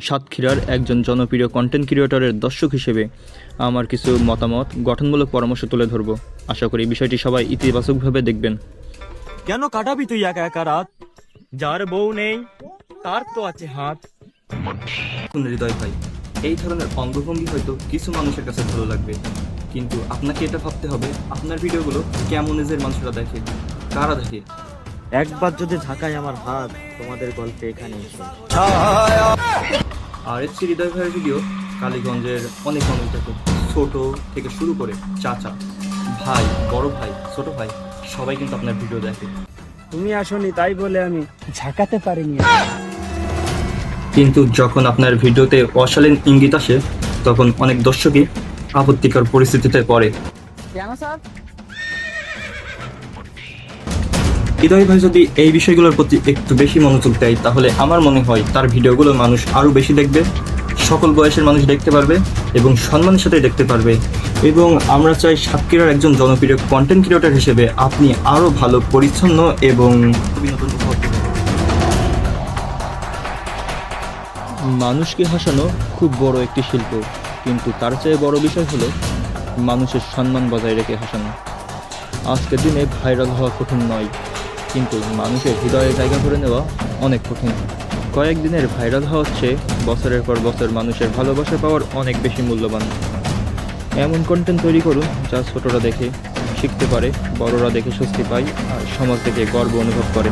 সাতক্ষীরার একজন জনপ্রিয় কন্টেন্ট ক্রিয়েটরের দর্শক হিসেবে আমার কিছু মতামত গঠনমূলক পরামর্শ তুলে ধরবো। আশা করি বিষয়টি সবাই ইতিবাচকভাবে দেখবেন। কেন কাটাবি তুই একা একা রাত? যার বউ নেই তার তো আছে হাত। হৃদয় ভাই, এই ধরনের অঙ্গভঙ্গি হয়তো কিছু মানুষের কাছে ভালো লাগবে, কিন্তু আপনাকে এটা ভাবতে হবে আপনার ভিডিওগুলো কেমন এজের মানুষরা দেখে, কারা দেখে। একবার যদি ঢাকায় আমার হাত, তোমাদের গল্পে এখানে এসো। আর এফসি হৃদয় ভাইয়ের ভিডিও কালীগঞ্জের অনেক মানুষ দেখে, ছোট থেকে শুরু করে চাচা, ভাই, বড় ভাই, ছোট ভাই, সবাই কিন্তু আপনার ভিডিও দেখে। তুমি আসনি তাই বলে আমি ঝাঁকাতে পারিনি। কিন্তু যখন আপনার ভিডিওতে অশালীন ইঙ্গিত আসে তখন অনেক দর্শকই আপত্তিকর পরিস্থিতিতে পড়ে। কেন স্যার? হৃদয় ভাই যদি এই বিষয়গুলোর প্রতি একটু বেশি মনোযোগ দেয় তাহলে আমার মনে হয় তার ভিডিওগুলো মানুষ আরও বেশি দেখবে, সকল বয়সের মানুষ দেখতে পারবে এবং সম্মানের সাথে দেখতে পারবে। এবং আমরা চাই সাতক্ষীরার একজন জনপ্রিয় কন্টেন্ট ক্রিয়েটর হিসেবে আপনি আরও ভালো, পরিচ্ছন্ন এবং বিনোদন উপভোগ করবেন। মানুষকে হাসানো খুব বড় একটি শিল্প, কিন্তু তার চেয়ে বড় বিষয় হলো মানুষের সম্মান বজায় রেখে হাসানো। আজকের দিনে ভাইরাল হওয়া কঠিন নয়, কিন্তু মানুষের হৃদয়ে জায়গা করে নেওয়া অনেক কঠিন। কয়েকদিনের ভাইরাল হওয়া হচ্ছে বছরের পর বছর মানুষের ভালোবাসা পাওয়ার অনেক বেশি মূল্যবান। এমন কন্টেন্ট তৈরি করুন যা ছোটরা দেখে শিখতে পারে, বড়রা দেখে স্বস্তি পায় আর সমাজ থেকে গর্ব অনুভব করে।